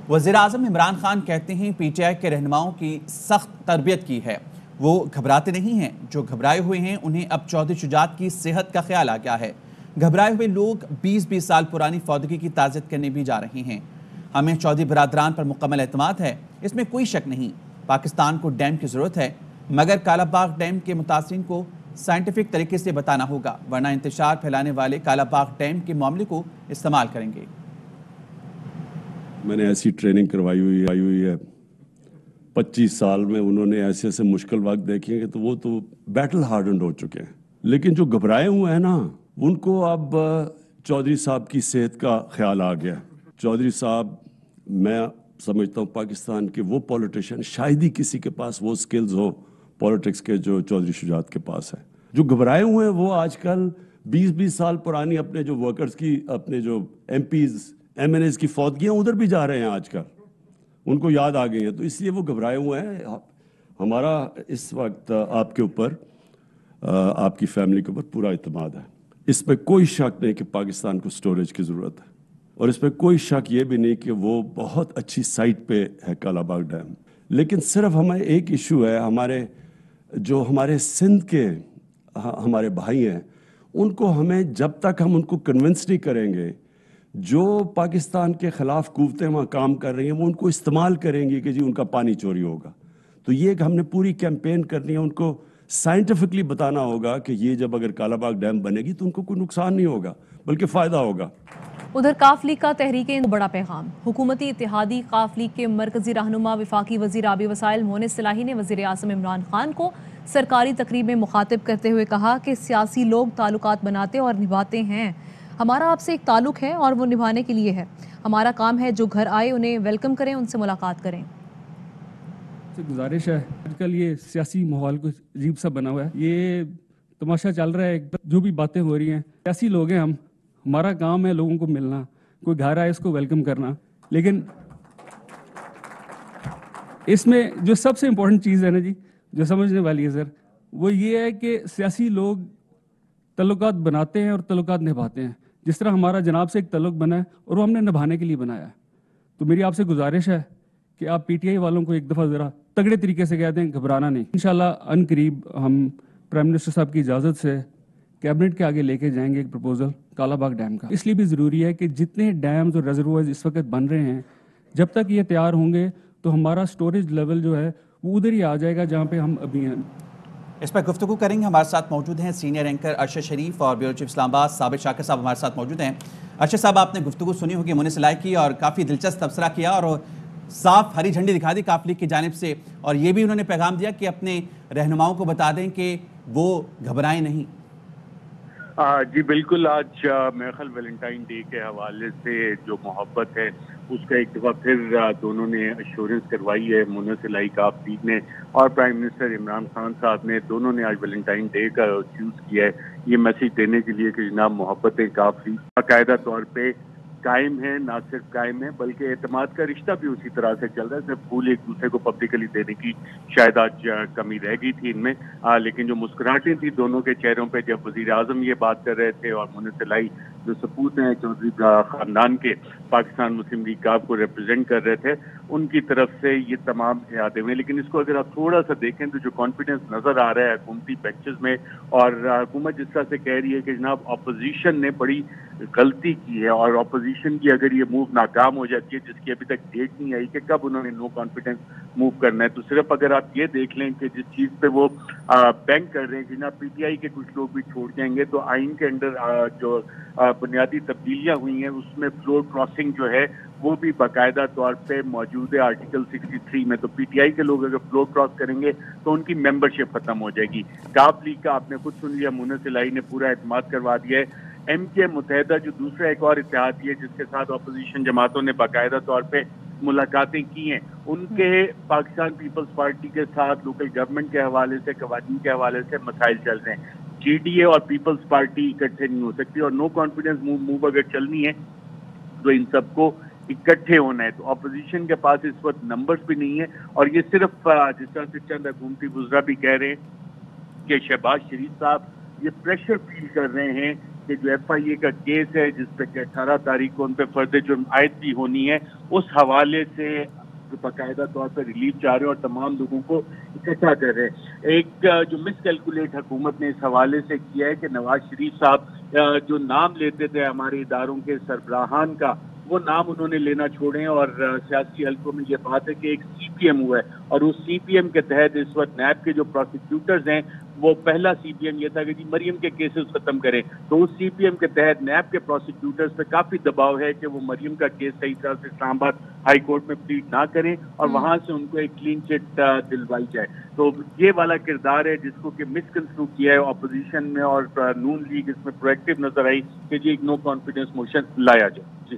وزیر اعظم عمران خان کہتے ہیں پی ٹی آئی کے رہنماؤں کی سخت تربیت کی ہے، وہ گھبراتے نہیں ہیں، جو گھبرائے ہوئے ہیں انہیں اب چودھری شجاعت کی صحت کا خیال آ گیا ہے۔ گھبرائے ہوئے لوگ 20 سال پرانی فوتگی کی تعزیت کرنے بھی جا رہے ہیں۔ ہمیں چودھری برادران پر مکمل اعتماد ہے، اس میں کوئی شک نہیں۔ پاکستان کو ڈیم کی ضرورت ہے، مگر کالا باغ ڈیم کے متاثرین کو سائنٹیفک طریقے سے بتانا ہوگا، ورنہ انتشار پھیلانے والے کالا باغ ڈیم کے معاملے کو استعمال کریں گے۔ میں نے ایسی ٹریننگ کروائی ہوئی ہے 25 سال میں، انہوں نے ایسے مشکل وقت دیکھے ہیں کہ وہ تو بیٹل ہارڈنڈ ہو چکے ہیں، لیکن جو گھبرائے ہوئے ہیں نا ان کو اب چودھری صاحب کی صحت کا خیال آ گیا۔ چودھری صاحب میں سمجھتا ہوں پاکستان کے وہ پولیٹیشین شاید ہی کسی کے پاس وہ سکلز ہو پولیٹکس کے جو چودھری شجاعت کے پاس ہے۔ جو گھبرائے ہوئے ہیں وہ آج کل 20 سال پرانی اپنے جو ورکرز کی، اپنے جو MPs MNAs کی فوتگیاں ادھر بھی جا رہے ہیں، آج کل ان کو یاد آ گئی ہیں، تو اس لیے وہ گھبرائے ہوئے ہیں۔ ہمارا اس وقت آپ کے اوپر، آپ کی فیملی کے اوپر پورا اعتماد ہے۔ اس پہ کوئی شک نہیں کہ پاکستان کو سٹوریج کی ضرورت ہے، اور اس پہ کوئی شک یہ بھی نہیں کہ وہ بہت اچھی سائٹ پہ ہے کالا باغ ڈیم۔ لیکن صرف ہمیں ایک ایشو ہے، ہمارے سندھ کے ہمارے بھائی ہیں، ان کو ہمیں جب تک ہم ان کو کنونس نہیں کریں گے، جو پاکستان کے خلاف قوتیں وہاں کام کر رہی ہیں وہ ان کو استعمال کریں گی کہ جی ان کا پانی چوری ہوگا، تو یہ کہ ہم نے پوری کیمپین کرنی ہے، ان کو سائنٹیفکلی بتانا ہوگا کہ یہ جب اگر کالا باغ ڈیم بنے گی تو ان کو کوئی نقصان نہیں ہوگا بلکہ فائدہ ہوگا۔ ادھر قاف لیگ کا تحریک بڑا پیغام۔ حکومتی اتحادی قاف لیگ کے مرکزی رہنما وفاقی وزیر آبی وسائل مونس صلاحی نے وزیر اعظم عمران خان کو سرکاری تقریب میں مخاطب کرتے ہوئے کہا کہ سیاسی لوگ تعلقات بناتے اور نبھاتے ہیں، ہمارا آپ سے ایک تعلق ہے اور وہ نبھانے کے لیے ہے، ہمارا کام ہے جو گھر آئے انہیں ویلکم کریں، ان سے ملاقات کریں۔ گزارش ہے، آج کل یہ سیاسی ماحول کو عجیب سا بنا ہوا ہے، یہ تماشا چل رہا ہے، جو بھی باتیں ہو رہی ہیں، سیاسی لوگ ہیں ہمارا کام ہے لوگوں کو ملنا، کوئی گھر آئے اس کو ویلکم کرنا، لیکن اس میں جو سب سے امپورٹنٹ چیز ہے نا جی، جو سمجھنے والی ہے سر، وہ یہ ہے کہ سیاسی لوگ تعلقات بناتے ہیں اور تعلقات نبھاتے ہیں، جس طرح ہمارا جناب سے ایک تعلق بنا ہے اور وہ ہم نے نبھانے کے لیے بنایا ہے۔ تو میری آپ سے گزارش ہے کہ آپ پی ٹی آئی والوں کو ایک دفعہ ذرا تگڑے طریقے سے کہہ دیں، گھبرانا نہیں۔ انشاءاللہ ان قریب ہم پرائم منسٹر صاحب کی اجازت سے کیبنٹ کے آگے لے کے جائیں گے ایک پروپوزل کالا باغ ڈیم کا۔ اس لیے بھی ضروری ہے کہ جتنے ڈیمز اور ریزروائرز اس وقت بن رہے ہیں، جب تک یہ تیار ہوں گے تو ہمارا سٹوریج لیول جو ہے وہ ادھر ہی آ جائے گا جہاں پہ ہم ابھی ہیں۔ اس پر گفتگو کریں گے، ہمارے ساتھ موجود ہیں سینئر اینکر ارشد شریف اور بیورو چیف اسلام آباد ثابت شاکر صاحب ہمارے ساتھ موجود ہیں۔ ارشد صاحب، آپ نے گفتگو سنی ہوگی مونس صلاحی کی اور کافی دلچسپ تبصرہ کیا اور صاف ہری جھنڈی دکھا دی قاف لیگ کی جانب سے، اور یہ بھی انہوں نے پیغام دیا کہ اپنے رہنماؤں کو بتا دیں کہ وہ گھبرائیں نہیں۔ جی بالکل، آج میرے خیال ویلنٹائن ڈے کے حوالے سے جو محبت ہے اس کا ایک دفعہ پھر دونوں نے ایشورنس کروائی ہے، مونس صلاحی قاف لیگ نے اور پرائم منسٹر عمران خان صاحب نے، دونوں نے آج ویلنٹائن ڈے کا چوز کیا ہے یہ میسیج دینے کے لیے کہ جناب محبتیں قاف لیگ باقاعدہ طور پہ قائم ہے، نہ صرف قائم ہے بلکہ اعتماد کا رشتہ بھی اسی طرح سے چل رہا ہے۔ صرف پھول ایک دوسرے کو پبلکلی دینے کی شاید آج کمی رہ گئی تھی ان میں، لیکن جو مسکراہٹیں تھیں دونوں کے چہروں پہ جب وزیر اعظم یہ بات کر رہے تھے اور مونس صلاحی جو سپوت ہیں چودھری خاندان کے پاکستان مسلم لیگ قاف کو ریپرزینٹ کر رہے تھے، ان کی طرف سے یہ تمام یادیں ہوئے۔ لیکن اس کو اگر آپ تھوڑا سا دیکھیں تو جو کانفیڈنس نظر آ رہا ہے حکومتی بینچز میں، اور حکومت جس طرح سے کہہ رہی ہے کہ جناب اپوزیشن نے بڑی غلطی کی ہے، اور اپوزیشن کی اگر یہ موو ناکام ہو جاتی ہے جس کی ابھی تک ڈیٹ نہیں آئی کہ کب انہوں نے نو کانفیڈنس موو کرنا ہے، تو صرف اگر آپ یہ دیکھ لیں کہ جس چیز پہ وہ بینک کر رہے ہیں کہ جناب پی ٹی آئی کے کچھ لوگ بھی چھوڑ جائیں گے، تو آئین کے اندر جو بنیادی تبدیلیاں ہوئی ہیں اس میں فلور کراسنگ جو ہے وہ بھی باقاعدہ طور پہ موجود ہے آرٹیکل 63 میں، تو پی ٹی آئی کے لوگ اگر فلور کراس کریں گے تو ان کی ممبرشپ ختم ہو جائے گی۔ قاف لیگ کا آپ نے خود سن لیا، مونس صلاحی نے پورا اعتماد کروا دیا ہے۔ ایم کے متحدہ جو دوسرا ایک اور اتحادی ہے جس کے ساتھ اپوزیشن جماعتوں نے باقاعدہ طور پہ ملاقاتیں کی ہیں، ان کے پاکستان پیپلز پارٹی کے ساتھ لوکل گورنمنٹ کے حوالے سے، قوانین کے حوالے سے مسائل چل رہے ہیں۔ جی ڈی اے اور پیپلز پارٹی اکٹھے نہیں ہو سکتی، اور نو کانفیڈنس موو اگر چلنی ہے تو ان سب کو اکٹھے ہونا ہے۔ تو اپوزیشن کے پاس اس وقت نمبرز بھی نہیں ہے، اور یہ صرف جس طرح سے چند حکومتی وزراء بھی کہہ رہے ہیں کہ شہباز شریف صاحب یہ پریشر فیل کر رہے ہیں کہ جو FIA کا کیس ہے جس پہ کہ 18 تاریخ کو ان پہ فرد جرم عائد بھی ہونی ہے، اس حوالے سے باقاعدہ طور پر ریلیف چاہ رہے ہیں اور تمام لوگوں کو اکٹھا کر رہے ہیں۔ ایک جو مس کیلکولیٹ حکومت نے اس حوالے سے کیا ہے کہ نواز شریف صاحب جو نام لیتے تھے ہمارے اداروں کے سربراہان کا، وہ نام انہوں نے لینا چھوڑے ہیں، اور سیاسی حلقوں میں یہ بات ہے کہ ایک CPM ہوا ہے، اور اس CPM کے تحت اس وقت نیب کے جو پروسیکیوٹرز ہیں، وہ پہلا CPM یہ تھا کہ جی مریم کے کیسز ختم کریں، تو اس CPM کے تحت نیب کے پروسیکیوٹرز پہ کافی دباؤ ہے کہ وہ مریم کا کیس صحیح طرح سے اسلام آباد ہائی کورٹ میں پلیڈ نہ کریں اور وہاں سے ان کو ایک کلین چٹ دلوائی جائے۔ تو یہ والا کردار ہے جس کو کہ مس کنسٹرو کیا ہے اپوزیشن میں، اور نون لیگ اس میں پرویکٹیو نظر آئی کہ جی ایک نو کانفیڈنس موشن لایا جائے۔ جی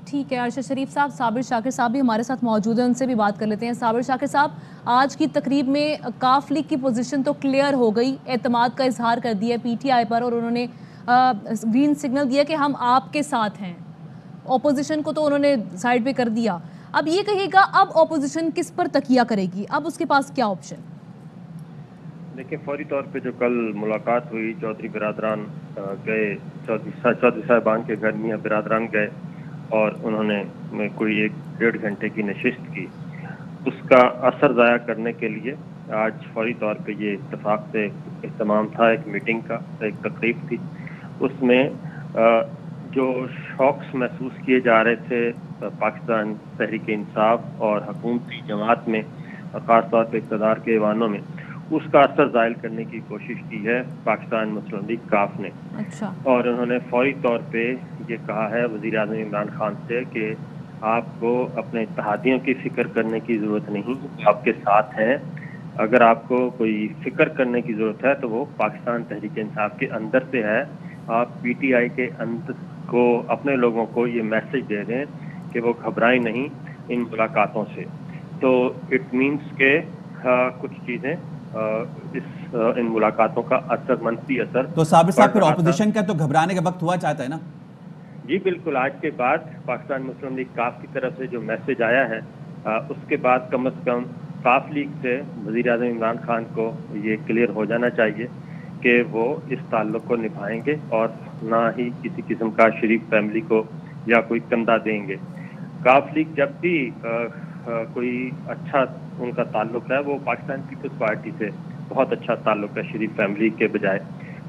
ٹھیک ہے ارشد شریف صاحب، صابر شاکر صاحب بھی ہمارے ساتھ موجود ہیں، ان سے بھی بات کر لیتے ہیں۔ صابر شاکر صاحب، آج کی تقریب میں کاف لیگ کی پوزیشن تو کلیئر ہو گئی، اعتماد کا اظہار کر دیا PTI پر، اور انہوں نے گرین سگنل دیا کہ ہم آپ کے ساتھ ہیں۔ اپوزیشن کو تو انہوں نے سائڈ پہ کر دیا۔ اب یہ کہیے گا اب اپوزیشن کس پر تکیہ کرے گی؟ اب اس کے پاس کیا آپشن؟ دیکھیں، فوری طور پہ جو کل ملاقات ہوئی، چودھری برادران گئے، چودھری صاحبان کے گھر میاں برادران گئے اور انہوں نے کوئی 1-1.5 گھنٹے کی نشست کی، اس کا اثر ضائع کرنے کے لیے آج فوری طور پہ یہ اتفاق سے اہتمام تھا، ایک میٹنگ کا، ایک تقریب تھی۔ اس میں جو شوقس محسوس کیے جا رہے تھے پاکستان تحریک انصاف اور حکومتی جماعت میں، اور خاص طور پہ اقتدار کے ایوانوں میں، اس کا اثر زائل کرنے کی کوشش کی ہے پاکستان مسلم لیگ کاف نے۔ اچھا۔ اور انہوں نے فوری طور پہ یہ کہا ہے وزیر اعظم عمران خان سے کہ آپ کو اپنے اتحادیوں کی فکر کرنے کی ضرورت نہیں، آپ کے ساتھ ہیں۔ اگر آپ کو کوئی فکر کرنے کی ضرورت ہے تو وہ پاکستان تحریک انصاف کے اندر سے ہے۔ آپ PTI کے اندر کو، اپنے لوگوں کو یہ میسج دے دیں کہ وہ گھبرائیں نہیں ان ملاقاتوں سے۔ تو اٹ مینس کہ کچھ چیزیں ان ملاقاتوں کا اثر، منفی اثر۔ تو صابر صاحب، پھر اپوزیشن کا تو گھبرانے کا وقت ہوا چاہتا ہے نا؟ جی بالکل، آج کے بعد پاکستان مسلم لیگ کاف کی طرف سے جو میسج آیا ہے، اس کے بعد کم از کم کاف لیگ سے وزیر اعظم عمران خان کو یہ کلیئر ہو جانا چاہیے کہ وہ اس تعلق کو نبھائیں گے اور نہ ہی کسی قسم کا شریف فیملی کو یا کوئی کندھا دیں گے۔ کاف لیگ جب بھی کوئی اچھا ان کا تعلق ہے، وہ پاکستان پیپلز پارٹی سے بہت اچھا تعلق ہے شریف فیملی کے بجائے،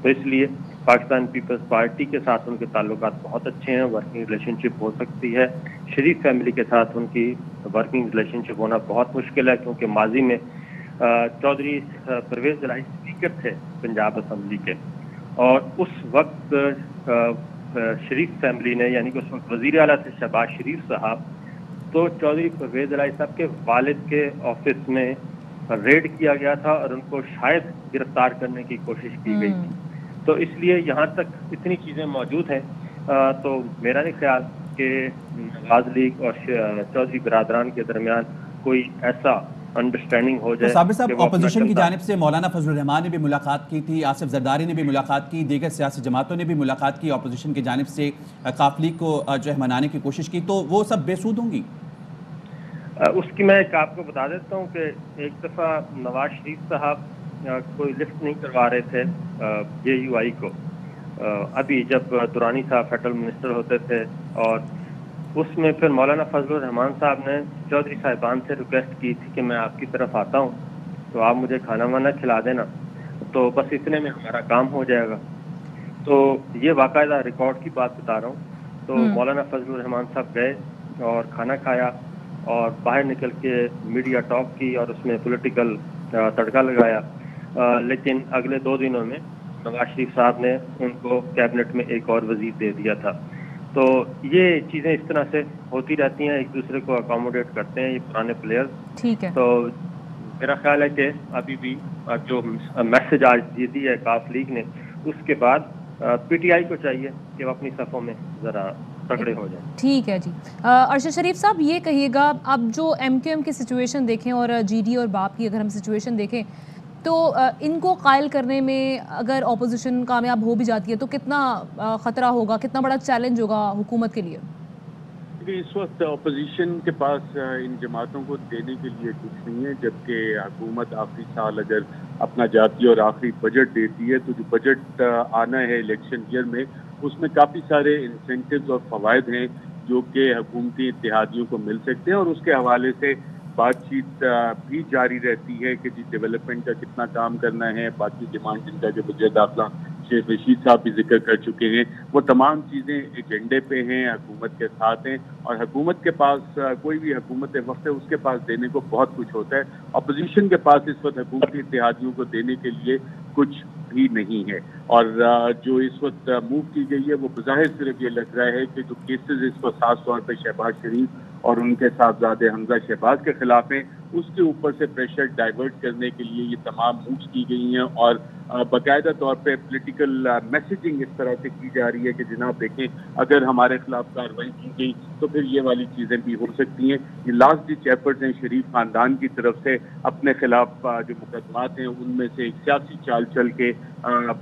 تو اس لیے پاکستان پیپلز پارٹی کے ساتھ ان کے تعلقات بہت اچھے ہیں، ورکنگ ریلیشن شپ ہو سکتی ہے۔ شریف فیملی کے ساتھ ان کی ورکنگ ریلیشن شپ ہونا بہت مشکل ہے، کیونکہ ماضی میں چودھری پرویز الہی اسپیکر تھے پنجاب اسمبلی کے، اور اس وقت شریف فیملی نے، یعنی کہ اس وقت وزیر اعلیٰ تھے شہباز شریف صاحب، تو چودھری پرویز الہی صاحب کے والد کے آفس میں ریڈ کیا گیا تھا اور ان کو شاید گرفتار کرنے کی کوشش کی گئی تھی۔ تو اس لیے یہاں تک اتنی چیزیں موجود ہیں، تو میرا نہیں خیال کہ نواز لیگ اور چودھری برادران کے درمیان کوئی ایسا انڈرسٹینڈنگ ہو جائے۔ صابر صاحب، اپوزیشن کی جانب سے مولانا فضل الرحمان نے بھی ملاقات کی تھی، آصف زرداری نے بھی ملاقات کی، دیگر سیاسی جماعتوں نے بھی ملاقات کی، اپوزیشن کی جانب سے کاف لیگ کو جو ہے منانے کی کوشش کی، تو وہ سب بے سود ہوں گی؟ اس کی میں ایک آپ کو بتا دیتا ہوں کہ ایک دفعہ نواز شریف صاحب کوئی لفٹ نہیں کروا رہے تھے JUI کو، ابھی جب دورانی صاحب فیڈرل منسٹر ہوتے تھے، اور اس میں پھر مولانا فضل الرحمان صاحب نے چودھری صاحبان سے ریکویسٹ کی تھی کہ میں آپ کی طرف آتا ہوں تو آپ مجھے کھانا وانا کھلا دینا، تو بس اتنے میں ہمارا کام ہو جائے گا۔ تو یہ باقاعدہ ریکارڈ کی بات بتا رہا ہوں۔ تو مولانا فضل الرحمان صاحب گئے اور کھانا کھایا اور باہر نکل کے میڈیا ٹاک کی اور اس میں پولیٹیکل تڑکا لگایا، لیکن اگلے 2 دنوں میں نواز شریف صاحب نے ان کو کیبنٹ میں ایک اور وزیر دے دیا تھا۔ تو یہ چیزیں اس طرح سے ہوتی رہتی ہیں، ایک دوسرے کو اکاموڈیٹ کرتے ہیں یہ پرانے پلیئر۔ ٹھیک ہے، تو میرا خیال ہے کہ ابھی بھی جو میسج آج دی ہے کاف لیگ نے، اس کے بعد PTI کو چاہیے کہ وہ اپنی صفوں میں ذرا تگڑے ہو جائیں۔ ٹھیک ہے جی۔ ارشد شریف صاحب، یہ کہیے گا اب جو MQM کی سچویشن دیکھیں اور GD اور باپ کی اگر ہم سچویشن دیکھیں، تو ان کو قائل کرنے میں اگر اپوزیشن کامیاب ہو بھی جاتی ہے تو کتنا خطرہ ہوگا، کتنا بڑا چیلنج ہوگا حکومت کے لیے؟ اس وقت اپوزیشن کے پاس ان جماعتوں کو دینے کے لیے کچھ نہیں ہے، جبکہ حکومت آخری سال اگر اپنا جاتی اور آخری بجٹ دیتی ہے تو جو بجٹ آنا ہے الیکشن ایئر میں، اس میں کافی سارے انسینٹیوز اور فوائد ہیں جو کہ حکومتی اتحادیوں کو مل سکتے ہیں، اور اس کے حوالے سے بات چیت بھی جاری رہتی ہے کہ جی ڈیولپمنٹ کا کتنا کام کرنا ہے، باقی ڈیمانڈ جن کا جو وزیر داخلہ شیخ رشید صاحب بھی ذکر کر چکے ہیں، وہ تمام چیزیں ایجنڈے پہ ہیں، حکومت کے ساتھ ہیں، اور حکومت کے پاس کوئی بھی حکومت وقت ہے اس کے پاس دینے کو بہت کچھ ہوتا ہے. اپوزیشن کے پاس اس وقت حکومتی اتحادیوں کو دینے کے لیے کچھ بھی نہیں ہے، اور جو اس وقت موو کی گئی ہے وہ بظاہر صرف یہ لگ رہا ہے کہ جو کیسز اس وقت خاص طور پہ شہباز شریف اور ان کے صاحبزادے حمزہ شہباز کے خلاف ہیں، اس کے اوپر سے پریشر ڈائیورٹ کرنے کے لیے یہ تمام مووز کی گئی ہیں، اور باقاعدہ طور پہ پولیٹیکل میسیجنگ اس طرح سے کی جا رہی ہے کہ جناب دیکھیں اگر ہمارے خلاف کارروائی کی گئی تو پھر یہ والی چیزیں بھی ہو سکتی ہیں. یہ لاسٹ ڈچ ایفرٹس ہیں شریف خاندان کی طرف سے اپنے خلاف جو مقدمات ہیں ان میں سے ایک سیاسی چال چل کے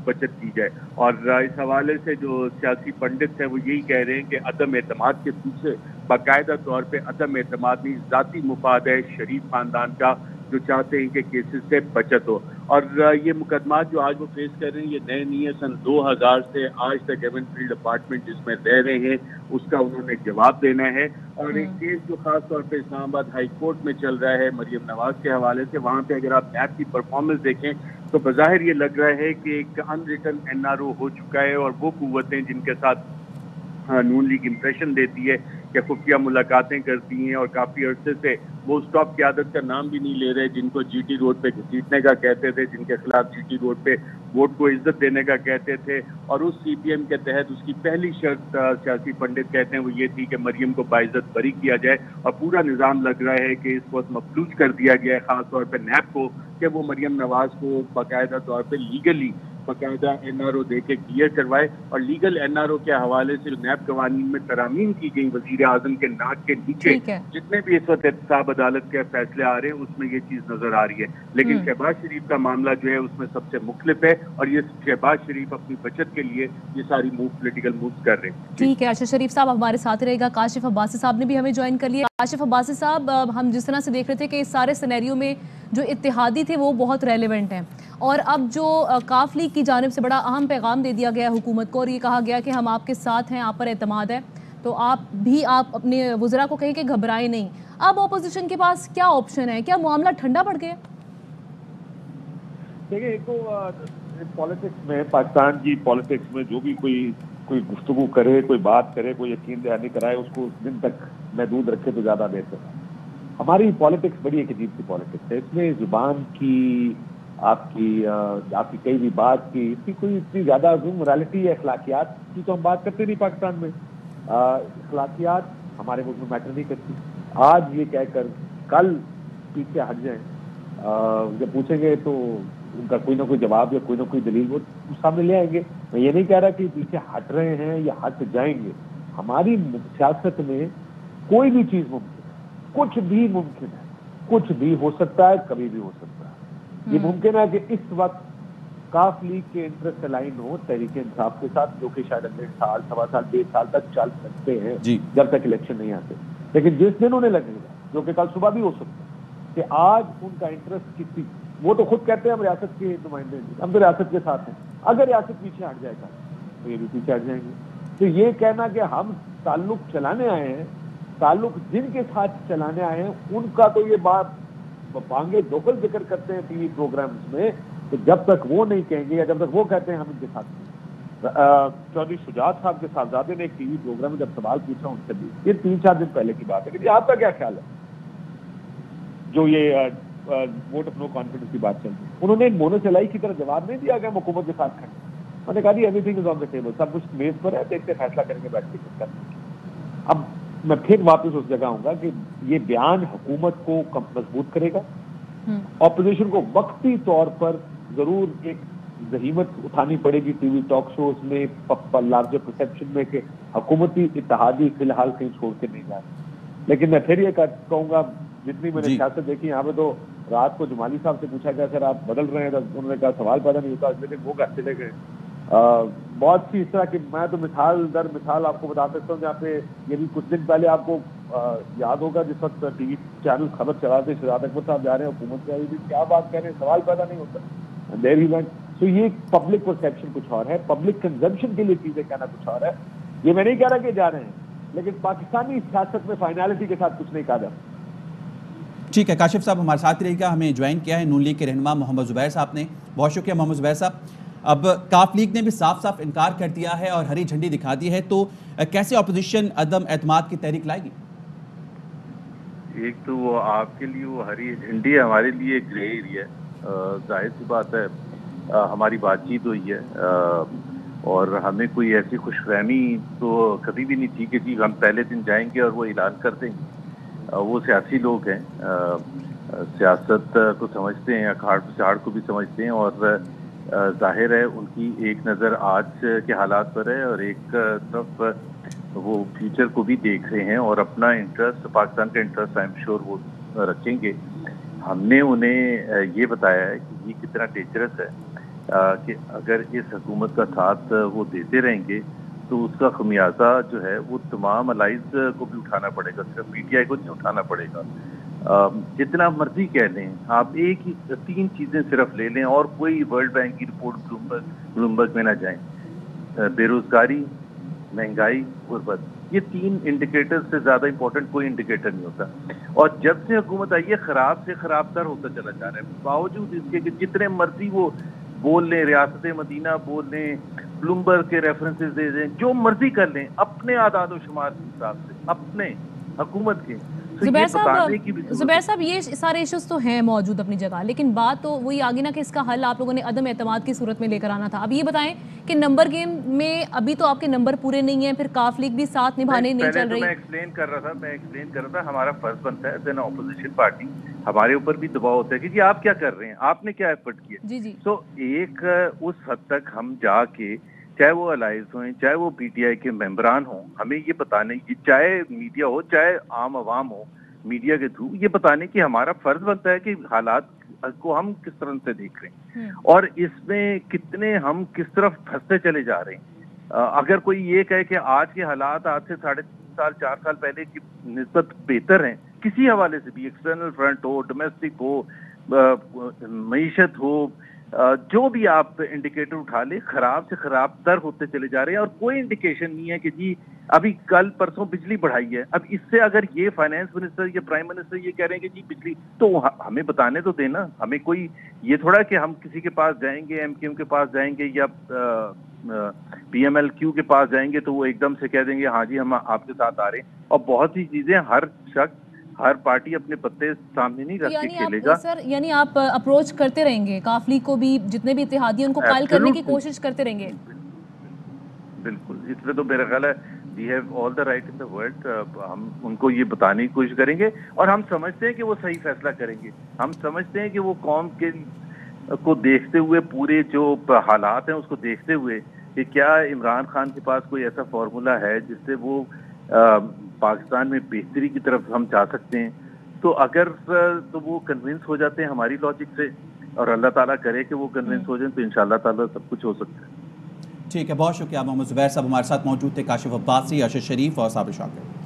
بچت کی جائے. اور اس حوالے سے جو سیاسی پنڈت ہیں وہ یہی کہہ رہے ہیں کہ عدم اعتماد کے پیچھے باقاعدہ طور پہ عدم اعتماد نہیں، ذاتی مفاد ہے شریف خاندان کا، جو چاہتے ہیں کہ کیسز سے بچت ہو. اور یہ مقدمات جو آج وہ فیس کر رہے ہیں یہ نئے نہیں ہے، سن 2000 سے آج تک ایون فیلڈ اپارٹمنٹ جس میں رہ رہے ہیں اس کا انہوں نے جواب دینا ہے. اور ایک کیس جو خاص طور پہ اسلام آباد ہائی کورٹ میں چل رہا ہے مریم نواز کے حوالے سے، وہاں پہ اگر آپ نیب کی پرفارمنس دیکھیں تو بظاہر یہ لگ رہا ہے کہ ایک ان ریٹن NRO ہو چکا ہے، اور وہ قوتیں جن کے ساتھ نون لیگ امپریشن دیتی ہے کہ خفیہ ملاقاتیں کرتی ہیں، اور کافی عرصے سے وہ اس ٹاپ قیادت کا نام بھی نہیں لے رہے جن کو GT روڈ پہ گھسیٹنے کا کہتے تھے، جن کے خلاف GT روڈ پہ ووٹ کو عزت دینے کا کہتے تھے. اور اس CPM کے تحت اس کی پہلی شرط سیاسی پنڈت کہتے ہیں وہ یہ تھی کہ مریم کو باعزت بری کیا جائے، اور پورا نظام لگ رہا ہے کہ اس وقت مفلوج کر دیا گیا ہے خاص طور پہ نیب کو کہ وہ مریم نواز کو باقاعدہ طور پہ لیگلی باقاعدہ NRO دے کے کلیئر کروائے. اور لیگل NRO کے حوالے سے نیب قوانین میں ترامیم کی گئی وزیر اعظم کے ناک کے نیچے جتنے بھی اس وقت احتساب عدالت کے فیصلے آ رہے ہیں اس میں یہ چیز نظر آ رہی ہے. لیکن شہباز شریف کا معاملہ جو ہے اس میں سب سے مختلف ہے، اور یہ شہباز شریف اپنی بچت کے لیے یہ ساری پولیٹیکل مووز کر رہے ہیں. ٹھیک ہے، ارشد شریف صاحب ہمارے ساتھ رہے گا. کاشف عباسی صاحب نے بھی ہمیں جوائن کر لیا. کاشف عباسی صاحب، ہم جس طرح سے دیکھ رہے تھے کہ اس سارے سینیریو میں جو اتحادی تھے وہ بہت ریلیونٹ ہیں، اور اب جو کاف لیگ کی جانب سے بڑا اہم پیغام دے دیا گیا حکومت کو، اور یہ کہا گیا کہ ہم آپ کے ساتھ ہیں، آپ پر اعتماد ہے، تو آپ اپنے وزراء کو کہیں کہ گھبرائیں نہیں. اب اپوزیشن کے پاس کیا آپشن ہے؟ کیا معاملہ ٹھنڈا پڑ گیا؟ دیکھیں، ایک تو پالیٹکس میں، پاکستان کی پالیٹکس میں جو بھی کوئی گفتگو کرے، کوئی بات کرے، کوئی یقین دہانی کرائے، اس کو اس دن تک محدود رکھے تو زیادہ بہتر ہے. ہماری پالیٹکس بڑی ایک عجیب سی پالیٹکس ہے. اس میں زبان کی، آپ کی کئی بھی بات کی، اس کی کوئی اتنی زیادہ مورالٹی یا اخلاقیات کی تو ہم بات کرتے نہیں پاکستان میں. اخلاقیات ہمارے ملک میں میٹر نہیں کرتی. آج یہ کہہ کر کل پیچھے ہٹ جائیں، جب پوچھیں گے تو ان کا کوئی نہ کوئی جواب یا کوئی نہ کوئی دلیل وہ سامنے لے آئیں گے. میں یہ نہیں کہہ رہا کہ پیچھے ہٹ رہے ہیں یا ہٹ جائیں گے. ہماری سیاست میں کوئی بھی چیز ممکن ہے، کچھ بھی ممکن ہے، کچھ بھی ہو سکتا ہے، کبھی بھی ہو سکتا ہے. یہ ممکن ہے کہ اس وقت کاف لیگ کے انٹرسٹ الائن ہو تحریک انصاف کے ساتھ، جو کہ شاید اگلے سال، سوا سال، 1.5 سال تک چل سکتے ہیں جب تک الیکشن نہیں آتے. لیکن جس دن انہیں لگے گا، جو کہ کل صبح بھی ہو سکتا ہے، کہ آج ان کا انٹرسٹ کسی، وہ تو خود کہتے ہیں ہم ریاست کے نمائندے ہیں، ہم تو ریاست کے ساتھ ہیں، اگر ریاست پیچھے ہٹ جائے گا تو یہ بھی پیچھے ہٹ جائیں گے. تو یہ کہنا کہ ہم تعلق چلانے آئے ہیں، تعلق جن کے ساتھ چلانے آئے ہیں ان کا تو یہ بات بانگے دخل ذکر کرتے ہیں TV پروگرامز میں، تو جب تک وہ نہیں کہیں گے یا جب تک وہ کہتے ہیں ہم ان کے ساتھ ہیں. چودھری شجاعت صاحب کے صاحبزادے نے ایک TV پروگرام میں جب سوال پوچھا ان سے بھی، یہ 3-4 دن پہلے کی بات ہے، کہ آپ کا کیا خیال ہے جو یہ ووٹ آف نو کانفیڈنس کی بات چل رہی ہے. انہوں نے مونوسلائی کی طرح جواب نہیں دیا کہ ہم حکومت کے ساتھ کھڑے. میں نے کہا جی everything is on the table, سب کچھ میز پر ہے، دیکھتے فیصلہ کریں گے بیٹھ کے کچھ کرنے کی. اب میں پھر واپس اس جگہ آؤں گا کہ یہ بیان حکومت کو مضبوط کرے گا. اپوزیشن کو وقتی طور پر ضرور ایک زحمت اٹھانی پڑے گی TV ٹاک شوز میں، لارجر پرسیپشن میں، کہ حکومتی اتحادی فی الحال کہیں چھوڑ کے نہیں جائے. لیکن میں پھر یہ کہوں گا، جتنی میں نے سیاست دیکھی یہاں پہ، تو رات کو جمالی صاحب سے پوچھا گیا سر آپ بدل رہے ہیں، انہوں نے کہا سوال پیدا نہیں ہوتا، اگلے دن وہ گھر چلے گئے. بہت سی اس طرح کی، میں تو مثال در مثال آپ کو بتا سکتا ہوں. جہاں پہ یہ بھی کچھ دن پہلے آپ کو یاد ہوگا جس وقت TV چینل خبر چلا تھے شہزاد اکبر صاحب جا رہے ہیں حکومت سے، بھی کیا بات کہہ رہے ہیں، سوال پیدا نہیں ہوتا. دیر ہی وینٹ. تو یہ پبلک پرسیپشن کچھ اور ہے, پبلک کنزمپشن کے لیے چیزیں کہنا کچھ اور ہے. یہ میں نہیں کہہ رہا کہ جا رہے ہیں, لیکن پاکستانی سیاست میں فائنالٹی کے ساتھ کچھ نہیں کہا جاتا. ٹھیک ہے, کاشف صاحب ہمارے ساتھ رہے گا. ہمیں جوائن کیا ہے نون لیگ کے رہنما محمد زبیر صاحب نے. بہت شکریہ محمد زبیر صاحب. اب کاف لیگ نے بھی صاف صاف انکار کر دیا ہے اور ہری جھنڈی دکھا دی ہے, تو کیسے اپوزیشن عدم اعتماد کی تحریک لائے گی؟ ایک تو وہ آپ کے لیے وہ ہری جھنڈی ہے, ہمارے لیے ایک گرے ایریا ہے. ظاہر سی بات ہے, ہماری بات چیت ہوئی ہے اور ہمیں کوئی ایسی خوش فہمی تو کبھی بھی نہیں تھی کہ جی ہم پہلے دن جائیں گے اور وہ اعلان کر دیں گے. وہ سیاسی لوگ ہیں, سیاست کو سمجھتے ہیں, اکھاڑ پچھاڑ کو بھی سمجھتے ہیں, اور ظاہر ہے ان کی ایک نظر آج کے حالات پر ہے اور ایک طرف وہ فیوچر کو بھی دیکھ رہے ہیں اور اپنا انٹرسٹ, پاکستان کا انٹرسٹ آئی ایم شیور وہ رکھیں گے. ہم نے انہیں یہ بتایا ہے کہ یہ کتنا ڈینجرس ہے کہ اگر اس حکومت کا ساتھ وہ دیتے رہیں گے تو اس کا خمیازہ جو ہے وہ تمام الائز کو بھی اٹھانا پڑے گا, صرف پی ٹی آئی کو نہیں اٹھانا پڑے گا. جتنا مرضی کہہ لیں آپ, ایک ہی 3 چیزیں صرف لے لیں اور کوئی ورلڈ بینک کی رپورٹ بلومبرگ میں نہ جائیں. بے روزگاری, مہنگائی, غربت, یہ 3 انڈیکیٹر سے زیادہ امپورٹنٹ کوئی انڈیکیٹر نہیں ہوتا. اور جب سے حکومت آئی ہے خراب سے خراب تر ہوتا چلا جا رہا ہے, باوجود اس کے کہ جتنے مرضی وہ بول لیں, ریاست مدینہ بول لیں, بلومبرگ کے ریفرنسز دے دیں, جو مرضی کر لیں اپنے اعداد و شمار کے حساب سے, اپنے حکومت کے. زبیر صاحب یہ سارے ایشوز تو ہیں موجود اپنی جگہ, لیکن بات تو وہی آگے نا کہ اس کا حل آپ لوگوں نے عدم اعتماد کی صورت میں لے کر آنا تھا. اب یہ بتائیں کہ نمبر گیم میں ابھی تو آپ کے نمبر پورے نہیں ہیں, پھر کاف لیگ بھی ساتھ نبھانے نہیں چل رہی. میں ایکسپلین کر رہا تھا ہمارا فرض بنتا ہے ایز این اپوزیشن پارٹی, ہمارے اوپر بھی دباؤ ہوتا ہے کہ جی آپ کیا کر رہے ہیں, آپ نے کیا ایفرٹ کیا. جی تو ایک اس حد تک ہم جا کے, چاہے وہ الائز ہوں, چاہے وہ پی ٹی آئی کے ممبران ہوں, ہمیں یہ بتانے کی, چاہے میڈیا ہو چاہے عام عوام ہو, میڈیا کے تھرو یہ بتانے کی ہمارا فرض بنتا ہے کہ حالات کو ہم کس طرح سے دیکھ رہے ہیں اور اس میں کتنے ہم کس طرف پھنستے چلے جا رہے ہیں. اگر کوئی یہ کہے کہ آج کے حالات آج سے 3.5 سال 4 سال پہلے کی نسبت بہتر ہیں کسی حوالے سے بھی, ایکسٹرنل فرنٹ ہو, ڈومیسٹک ہو, معیشت ہو, جو بھی آپ انڈیکیٹر اٹھا لیں, خراب سے خراب تر ہوتے چلے جا رہے ہیں. اور کوئی انڈیکیشن نہیں ہے کہ جی ابھی کل پرسوں بجلی بڑھائی ہے, اب اس سے اگر یہ فائنانس منسٹر یا پرائم منسٹر یہ کہہ رہے ہیں کہ جی بجلی, تو ہمیں بتانے تو دینا. ہمیں کوئی یہ تھوڑا کہ ہم کسی کے پاس جائیں گے, ایم کیو ایم کے پاس جائیں گے یا پی ایم ایل کیو کے پاس جائیں گے تو وہ ایک دم سے کہہ دیں گے ہاں جی ہم آپ کے ساتھ آ رہے ہیں. اور بہت سی چیزیں ہر شخص, ہر پارٹی اپنے پتے سامنے نہیں رکھ کے کھیلے گا. سر یعنی آپ اپروچ کرتے رہیں گے کاف لیگ کو بھی, جتنے بھی اتحادی ان کو قائل کرنے کی کوشش کرتے رہیں گے؟ بالکل, اس میں تو میرا خیال ہے we have all the right in the world. ہم ان کو یہ بتانے کی کوشش کریں گے اور ہم سمجھتے ہیں کہ وہ صحیح فیصلہ کریں گے. ہم سمجھتے ہیں کہ وہ قوم کے کو دیکھتے ہوئے, پورے جو حالات ہیں اس کو دیکھتے ہوئے, کہ کیا عمران خان کے پاس کوئی ایسا فارمولا ہے جس سے وہ پاکستان میں بہتری کی طرف ہم جا سکتے ہیں. تو اگر تو وہ کنونس ہو جاتے ہیں ہماری لاجک سے, اور اللہ تعالیٰ کرے کہ وہ کنونس ہو جائیں, تو انشاءاللہ تعالیٰ سب کچھ ہو سکتا ہے. ٹھیک ہے, بہت شکریہ محمد زبیر صاحب ہمارے ساتھ موجود تھے. کاشف عباسی, ارشد شریف اور صابر شاکر.